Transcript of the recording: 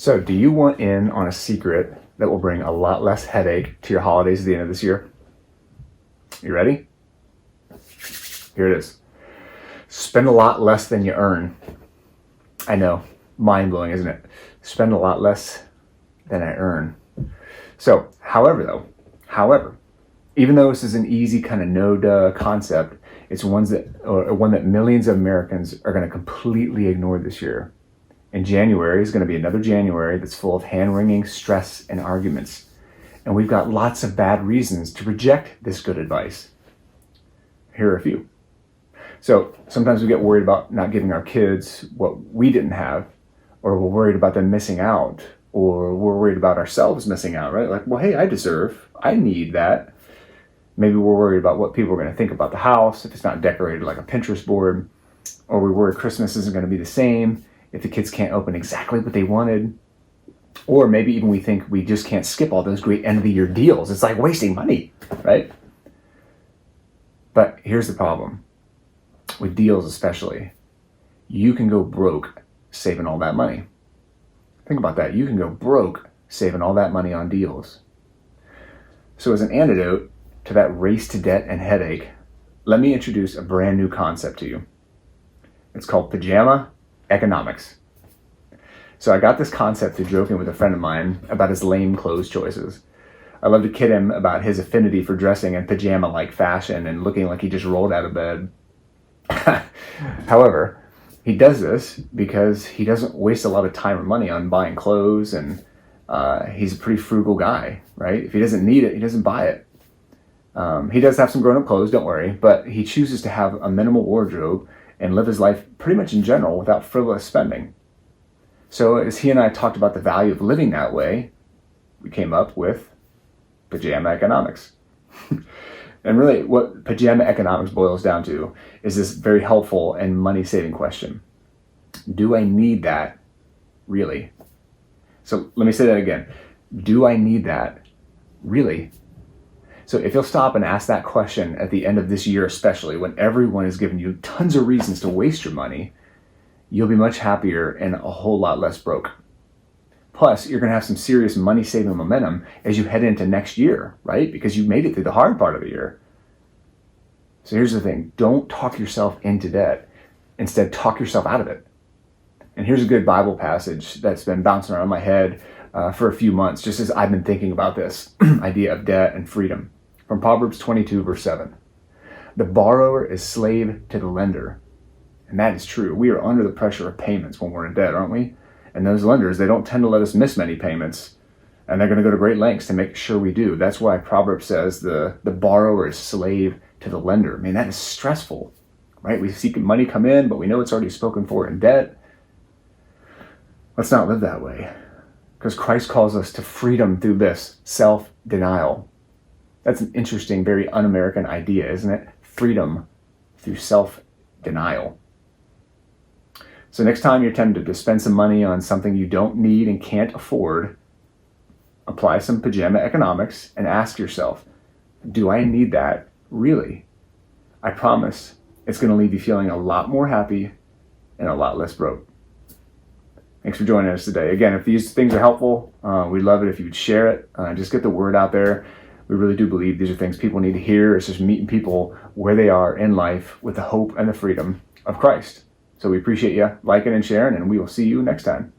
So, do you want in on a secret that will bring a lot less headache to your holidays at the end of this year? You ready? Here it is. Spend a lot less than you earn. I know, mind-blowing, isn't it? Spend a lot less than I earn. So, however, even though this is an easy kind of no-duh concept, it's one that millions of Americans are going to completely ignore this year. And January is going to be another January that's full of hand-wringing stress and arguments. And we've got lots of bad reasons to reject this good advice. Here are a few. So sometimes we get worried about not giving our kids what we didn't have, or we're worried about them missing out, or we're worried about ourselves missing out, right? Like, well, hey, I need that. Maybe we're worried about what people are going to think about the house if it's not decorated like a Pinterest board, or we worry Christmas isn't going to be the same if the kids can't open exactly what they wanted. Or maybe even we think we just can't skip all those great end of the year deals. It's like wasting money, right? But here's the problem. With deals especially, you can go broke saving all that money. Think about that. You can go broke saving all that money on deals. So as an antidote to that race to debt and headache, let me introduce a brand new concept to you. It's called pajama economics. So I got this concept through joking with a friend of mine about his lame clothes choices. I love to kid him about his affinity for dressing in pajama-like fashion and looking like he just rolled out of bed. However, he does this because he doesn't waste a lot of time or money on buying clothes, and he's a pretty frugal guy, right? If he doesn't need it, he doesn't buy it. He does have some grown-up clothes, don't worry, but he chooses to have a minimal wardrobe and live his life pretty much in general without frivolous spending. So as he and I talked about the value of living that way, we came up with pajama economics. And really what pajama economics boils down to is this very helpful and money-saving question. Do I need that really? So let me say that again. Do I need that really? So if you'll stop and ask that question at the end of this year, especially when everyone is giving you tons of reasons to waste your money, you'll be much happier and a whole lot less broke. Plus, you're going to have some serious money-saving momentum as you head into next year, right? Because you made it through the hard part of the year. So here's the thing. Don't talk yourself into debt. Instead, talk yourself out of it. And here's a good Bible passage that's been bouncing around my head for a few months, just as I've been thinking about this idea of debt and freedom. From Proverbs 22, verse 7. The borrower is slave to the lender. And that is true. We are under the pressure of payments when we're in debt, aren't we? And those lenders, they don't tend to let us miss many payments. And they're going to go to great lengths to make sure we do. That's why Proverbs says the borrower is slave to the lender. I mean, that is stressful, right? We see money come in, but we know it's already spoken for in debt. Let's not live that way. Because Christ calls us to freedom through this, self-denial. That's an interesting, very un-American idea, isn't it? Freedom through self-denial. So next time you're tempted to spend some money on something you don't need and can't afford, apply some pajama economics and ask yourself, do I need that really? I promise it's going to leave you feeling a lot more happy and a lot less broke. Thanks for joining us today. Again, if these things are helpful, we'd love it if you would share it. Just get the word out there. We really do believe these are things people need to hear. It's just meeting people where they are in life with the hope and the freedom of Christ. So we appreciate you liking and sharing, and we will see you next time.